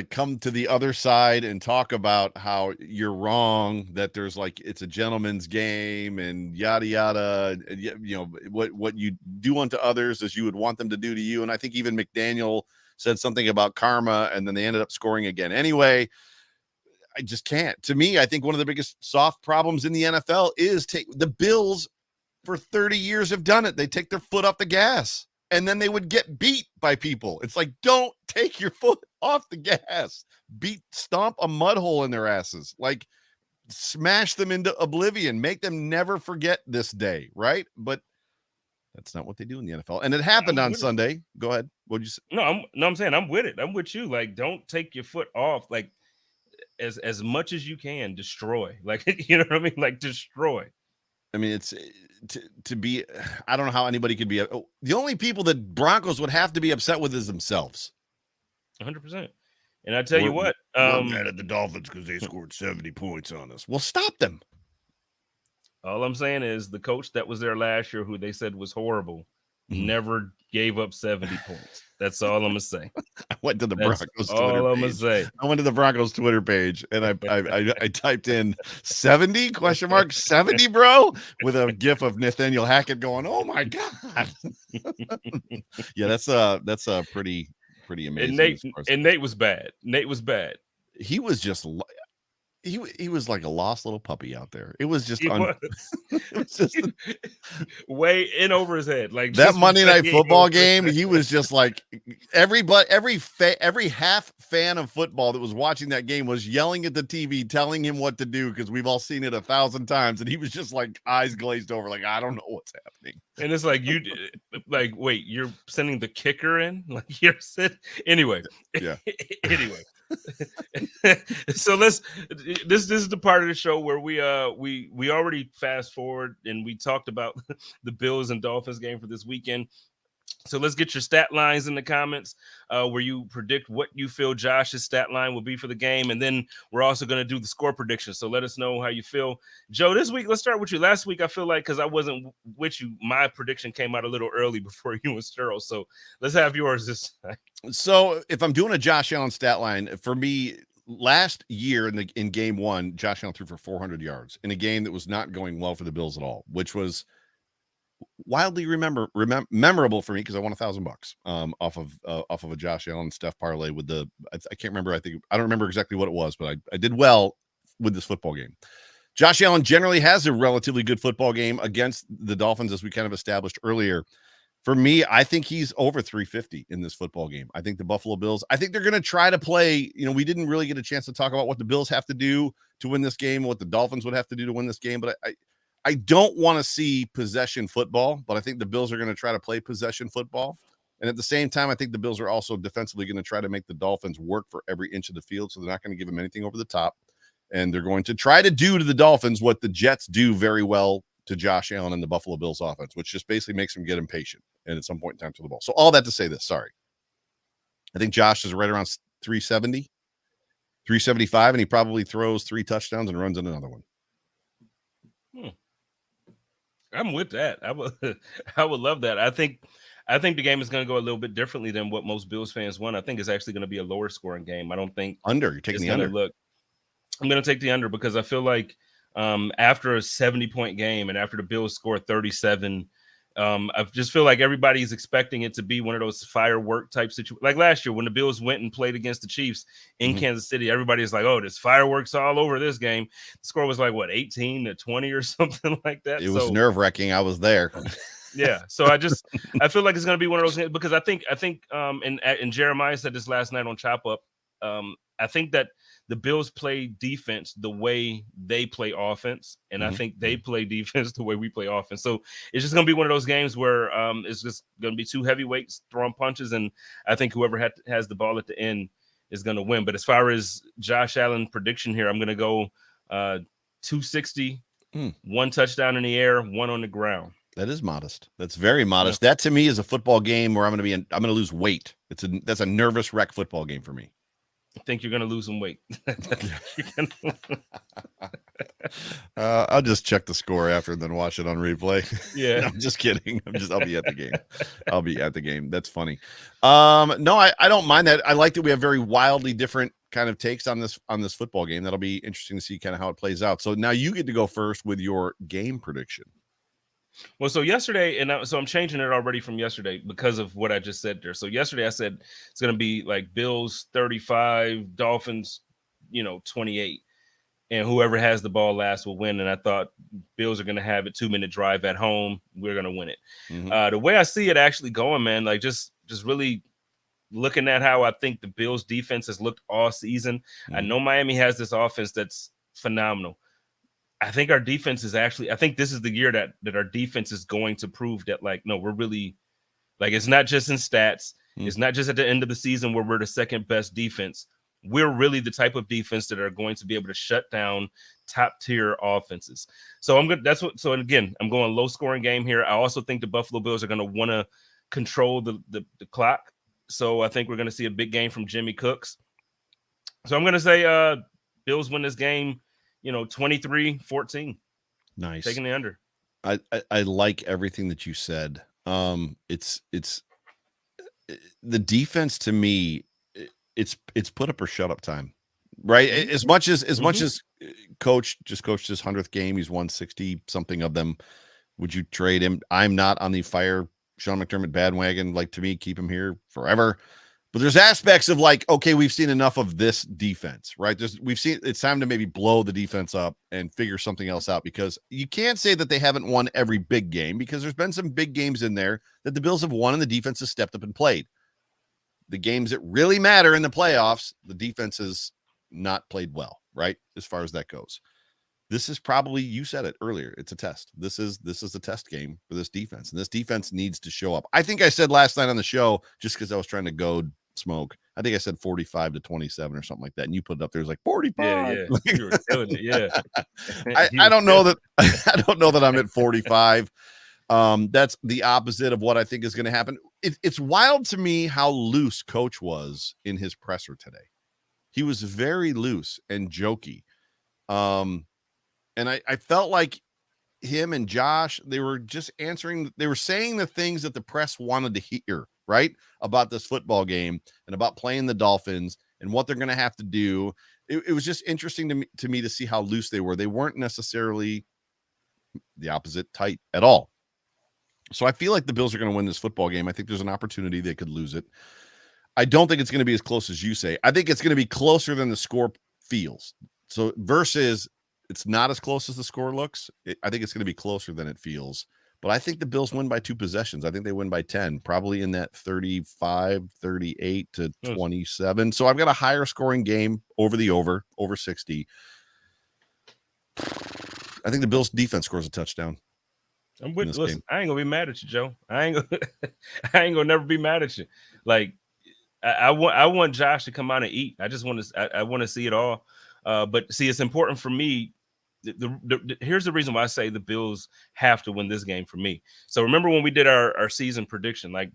come to the other side and talk about how you're wrong, that there's it's a gentleman's game and yada yada. You know what you do unto others as you would want them to do to you. And I think even McDaniel said something about karma, and then they ended up scoring again. Anyway, I just can't. To me, I think one of the biggest soft problems in the NFL is the Bills for 30 years have done it. They take their foot off the gas. And then they would get beat by people. It's don't take your foot off the gas. Stomp a mud hole in their asses. Smash them into oblivion. Make them never forget this day, right? But that's not what they do in the NFL. And it happened on Sunday. Go ahead. What'd you say? No, I'm saying I'm with it. I'm with you. Don't take your foot off. As much as you can, destroy. You know what I mean? Destroy. I mean, it's to be. I don't know how anybody could be. The only people that Broncos would have to be upset with is themselves. 100%. And I tell you what, we're mad at the Dolphins because they scored 70 points on us. Well, stop them. All I'm saying is the coach that was there last year, who they said was horrible, never gave up 70 points. That's all I'm gonna say. I went to the Broncos Twitter all I'm page. gonna say. I went to the Broncos Twitter page and I typed in 70 ? 70, bro, with a gif of Nathaniel Hackett going, "Oh my god." Yeah, that's a pretty amazing. And Nate was bad. He was just he was like a lost little puppy out there. It was just it was just way in over his head. That Monday Night Football game, he was just every half fan of football that was watching that game was yelling at the TV, telling him what to do, because we've all seen it 1,000 times, and he was just eyes glazed over, I don't know what's happening. And it's wait, you're sending the kicker in? You're sitting anyway. Yeah. Anyway. So this is the part of the show where we already fast forward and we talked about the Bills and Dolphins game for this weekend. So let's get your stat lines in the comments where you predict what you feel Josh's stat line will be for the game. And then we're also going to do the score prediction. So let us know how you feel. Joe, this week, let's start with you. Last week, I feel like because I wasn't with you, my prediction came out a little early before you and Sterl. So let's have yours this time. So if I'm doing a Josh Allen stat line, for me, last year in game one, Josh Allen threw for 400 yards in a game that was not going well for the Bills at all, which was wildly memorable for me because I won $1,000 off of a Josh Allen Steph parlay with I can't remember. I don't remember exactly what it was, but I did well with this football game. Josh Allen generally has a relatively good football game against the Dolphins, as we kind of established earlier. For me, I think he's over 350 in this football game. I think the Buffalo Bills, I think they're going to try to play. We didn't really get a chance to talk about what the Bills have to do to win this game, what the Dolphins would have to do to win this game. But I don't want to see possession football, but I think the Bills are going to try to play possession football. And at the same time, I think the Bills are also defensively going to try to make the Dolphins work for every inch of the field. So they're not going to give them anything over the top. And they're going to try to do to the Dolphins what the Jets do very well to Josh Allen and the Buffalo Bills offense, which just basically makes them get impatient and at some point in time to the ball. So all that to say this, sorry. I think Josh is right around 370, 375, and he probably throws 3 touchdowns and runs in another one. I'm with that. I would love that. I think the game is going to go a little bit differently than what most Bills fans want. I think it's actually going to be a lower scoring game. I don't think under. You're taking the under. I'm going to take the under because I feel like after a 70-point game and after the Bills score 37, I just feel like everybody's expecting it to be one of those firework type situations. Like last year when the Bills went and played against the Chiefs in Kansas City, everybody's like, oh, there's fireworks all over this game. The score was like, what, 18-20 or something like that? It was nerve-wracking. I was there. Yeah. So I feel like it's going to be one of those things because I think and Jeremiah said this last night on Chop Up. I think that the Bills play defense the way they play offense, and I think they play defense the way we play offense. So it's just going to be one of those games where it's just going to be 2 heavyweights throwing punches, and I think whoever has the ball at the end is going to win. But as far as Josh Allen prediction here, I'm going to go 260, 1 touchdown in the air, 1 on the ground. That is modest. That's very modest. Yeah. That to me is a football game where I'm going to lose weight. That's a nervous wreck football game for me. I think you're going to lose some weight. I'll just check the score after and then watch it on replay. Yeah. No, I'm just kidding. I'll be at the game. I'll be at the game. That's funny. No, I don't mind that. I like that we have very wildly different kind of takes on this football game. That'll be interesting to see kind of how it plays out. So now you get to go first with your game prediction. Well, so yesterday, so I'm changing it already from yesterday because of what I just said there. So yesterday I said it's going to be like Bills 35, Dolphins, 28, and whoever has the ball last will win. And I thought Bills are going to have a 2-minute drive at home. We're going to win it. The way I see it actually going, man, like just really looking at how I think the Bills defense has looked all season. I know Miami has this offense that's phenomenal. I think our defense is I think this is the year that our defense is going to prove that, like, no, we're really, like, it's not just in stats. It's not just at the end of the season where we're the second best defense. We're really the type of defense that are going to be able to shut down top tier offenses. So so again, I'm going low scoring game here. I also think the Buffalo Bills are going to want to control the clock. So I think we're going to see a big game from Jimmy Cooks. So I'm going to say Bills win this game, 23-14. Nice. Taking the under. I like everything that you said. It's the defense to me, it's put up or shut up time, right? As much as coach just coached his 100th game, he's won 60 something of them. Would you trade him? I'm not on the fire Sean McDermott bandwagon. Like, to me, keep him here forever. But there's aspects of like, okay, we've seen enough of this defense, right? We've seen it's time to maybe blow the defense up and figure something else out, because you can't say that they haven't won every big game, because there's been some big games in there that the Bills have won and the defense has stepped up and played. The games that really matter in the playoffs, the defense has not played well, right? As far as that goes. This is probably, you said it earlier, it's a test. This is a test game for this defense, and this defense needs to show up. I think I said last night on the show, just because I was trying to goad Smoke, I think I said 45-27 or something like that. And you put it up there. It was like 45. Yeah. You were killing it. Yeah. I don't know that I don't know that I'm at 45. That's the opposite of what I think is going to happen. It's wild to me how loose Coach was in his presser today. He was very loose and jokey. And I felt like him and Josh, they were just they were saying the things that the press wanted to hear, right? About this football game and about playing the Dolphins and what they're going to have to do. It was just interesting to me to see how loose they were. They weren't necessarily the opposite tight at all. So I feel like the Bills are going to win this football game. I think there's an opportunity they could lose it. I don't think it's going to be as close as you say. I think it's going to be closer than the score feels. So versus it's not as close as the score looks. I think it's going to be closer than it feels. But I think the Bills win by 2 possessions. I think they win by 10, probably in that 35-38-27. So I've got a higher scoring game over 60. I think the Bills defense scores a touchdown. I'm with you. Listen, I ain't gonna be mad at you, Joe. I ain't gonna never be mad at you. Like I want Josh to come out and eat. I just want to I want to see it all. But see, it's important for me. Here's the reason why I say the Bills have to win this game for me. So remember when we did our season prediction, like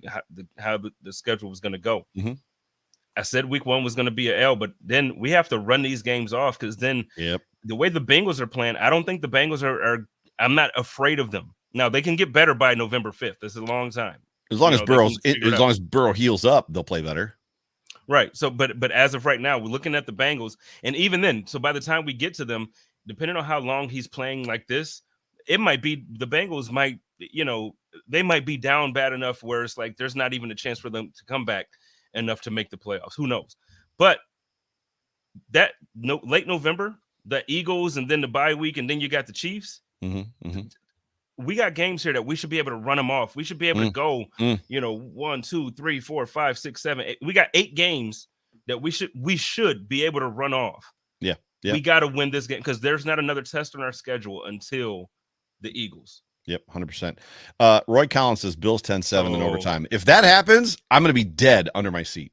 how the schedule was going to go. Mm-hmm. I said week 1 was going to be an L, but then we have to run these games off because then the way the Bengals are playing, I don't think the Bengals are. I'm not afraid of them. Now they can get better by November 5th. This is a long time. As long as Burrow heals up, they'll play better. Right. So, but as of right now, we're looking at the Bengals, and even then, so by the time we get to them, depending on how long he's playing like this, it might be the Bengals might, they might be down bad enough where it's like there's not even a chance for them to come back enough to make the playoffs. Who knows? But late November, the Eagles, and then the bye week, and then you got the Chiefs. Mm-hmm, mm-hmm. We got games here that we should be able to run them off. We should be able to go, 1, 2, 3, 4, 5, 6, 7, 8. We got 8 games that we should be able to run off. Yeah. We got to win this game because there's not another test on our schedule until the Eagles. Yep, 100%. Roy Collins says Bills 10-7 in overtime. If that happens, I'm going to be dead under my seat.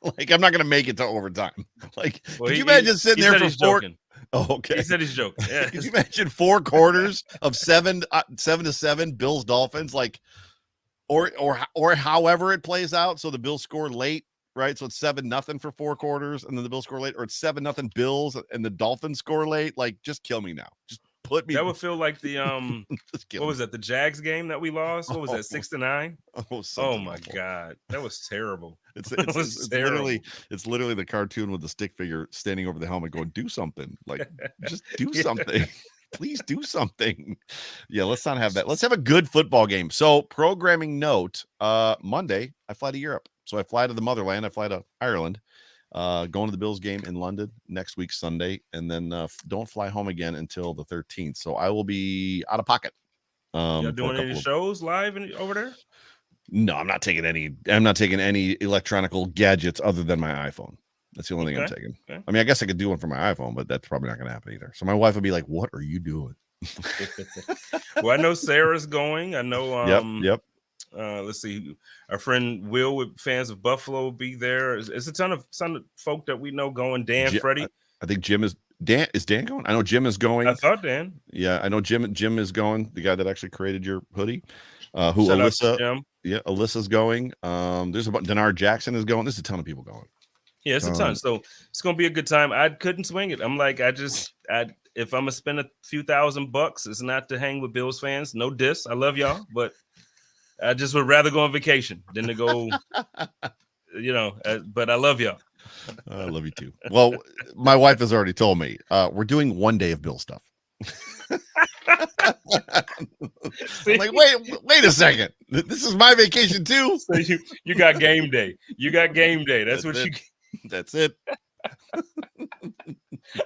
Like, I'm not going to make it to overtime. Like, could you imagine sitting there for 4? Joking. Oh, okay. He said he's joking. Yeah. Could you imagine 4 quarters of 7-7 Bills Dolphins, like, or however it plays out? So the Bills score late, right? So it's 7-0 for 4 quarters, and then the Bills score late, or it's 7-0 Bills and the Dolphins score late. Like, just kill me now. Just put me. That would feel like the what was that? The Jags game that we lost. What was that? 6-9. Oh my God, that was terrible. It's literally the cartoon with the stick figure standing over the helmet going, do something. Like, just do something. Please do something. Yeah, let's not have that. Let's have a good football game. So programming note, Monday, I fly to Europe. So I fly to the motherland. I fly to Ireland, going to the Bills game in London next week, Sunday. And then don't fly home again until the 13th. So I will be out of pocket. Y'all doing any shows live over there? No, I'm not taking any electronical gadgets other than my iPhone. That's the only thing I'm taking. Okay. I mean, I guess I could do one for my iPhone, but that's probably not going to happen either. So my wife would be like, "What are you doing?" Well, I know Sarah's going. I know. Yep. Let's see. Our friend Will, with fans of Buffalo, will be there. It's a ton of folk that we know going. Dan, Freddie. I think Jim is. Dan, is Dan going? I know Jim is going. I thought Dan. Yeah, I know Jim is going. The guy that actually created your hoodie. Shout Alyssa. Yeah, Alyssa's going. There's Denard Jackson is going. There's a ton of people going. Yeah, it's a ton. So it's gonna be a good time. I couldn't swing it. I'm like, if I'm gonna spend a few $1,000, it's not to hang with Bills fans. No diss. I love y'all, but I just would rather go on vacation than to go. But I love y'all. I love you too. Well, my wife has already told me we're doing one day of Bill stuff. I'm like, wait a second. This is my vacation too. So you got game day. You got game day. That's what you. That's it.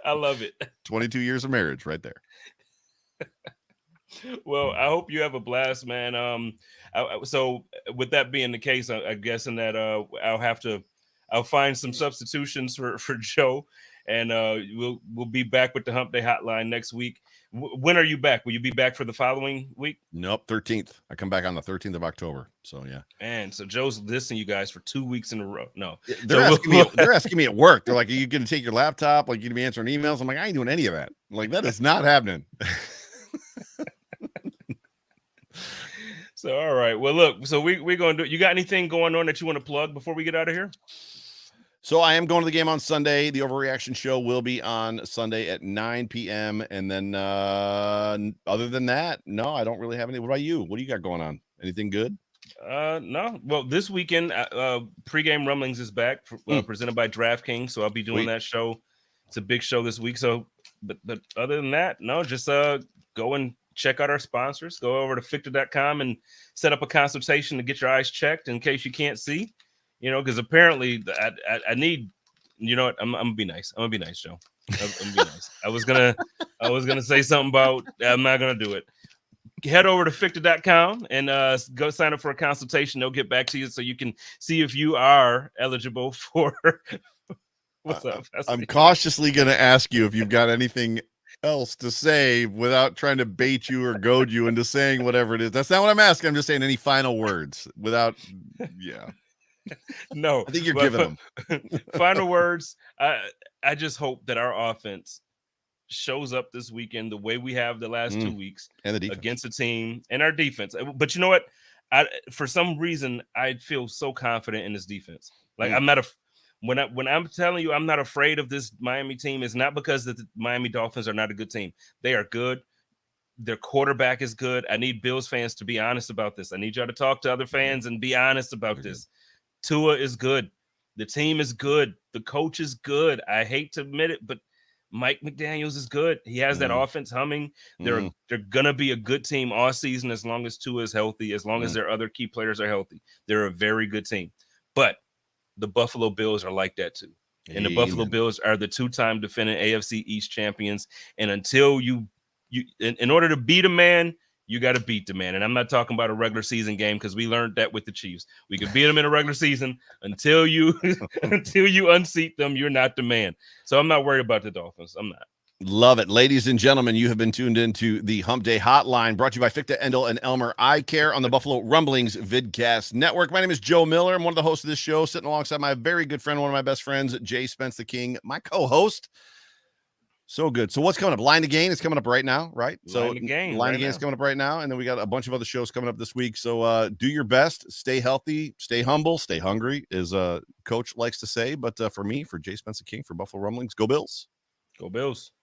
I love it. 22 years of marriage, right there. Well, I hope you have a blast, man. So with that being the case, I'm guessing that I'll find some substitutions for Joe, and we'll be back with the Hump Day Hotline next week. When are you back? Will you be back for the following week? Nope, 13th. I come back on the 13th of October. So yeah. Man, so Joe's listening to you guys for 2 weeks in a row. No, they're asking me at work. They're like, "Are you going to take your laptop? Like, you going to be answering emails?" I'm like, "I ain't doing any of that. I'm like, that is not happening." So all right. Well, look. So we're going to do. You got anything going on that you want to plug before we get out of here? So I am going to the game on Sunday. The Overreaction Show will be on Sunday at 9 p.m. And then other than that, no, I don't really have any. What about you? What do you got going on? Anything good? No. Well, this weekend, pregame rumblings is back, presented by DraftKings. So I'll be doing that show. It's a big show this week. So, but other than that, no, just go and check out our sponsors. Go over to ficta.com and set up a consultation to get your eyes checked in case you can't see. Because apparently I need, what? I'm gonna be nice. I'm gonna be nice, Joe. I'm gonna be nice. I was gonna say something about, I'm not gonna do it. Head over to ficta.com and go sign up for a consultation. They'll get back to you so you can see if you are eligible for. What's up? I'm cautiously gonna ask you if you've got anything else to say without trying to bait you or goad you into saying whatever it is. That's not what I'm asking. I'm just saying any final words without, yeah. No, I think you're giving them final words. I just hope that our offense shows up this weekend the way we have the last 2 weeks and the against the team and our defense. But you know what? For some reason, I feel so confident in this defense. Like I'm not when I'm telling you I'm not afraid of this Miami team, it's not because the Miami Dolphins are not a good team. They are good. Their quarterback is good. I need Bills fans to be honest about this. I need y'all to talk to other fans and be honest about this. Tua is good. The team is good. The coach is good. I hate to admit it, but Mike McDaniels is good. He has that offense humming. They're gonna be a good team all season as long as Tua is healthy, as long as their other key players are healthy. They're a very good team. But the Buffalo Bills are like that too. And the Buffalo Bills are the 2-time defending AFC East champions. And until you in order to beat a man, you got to beat the man. And I'm not talking about a regular season game because we learned that with the Chiefs. We can beat them in a regular season until you unseat them. You're not the man. So I'm not worried about the Dolphins. I'm not. Love it. Ladies and gentlemen, you have been tuned into the Hump Day Hotline, brought to you by Ficta, Endel, and Elmer Eye Care on the Buffalo Rumblings Vidcast Network. My name is Joe Miller. I'm one of the hosts of this show, sitting alongside my very good friend, one of my best friends, Jay Spence the King, my co-host. So good. So what's coming up? Line to Gain is coming up right now, right? Line to Gain is coming up right now. And then we got a bunch of other shows coming up this week. So do your best. Stay healthy. Stay humble. Stay hungry, as Coach likes to say. But for me, for Jay Spencer King, for Buffalo Rumblings, go Bills. Go Bills.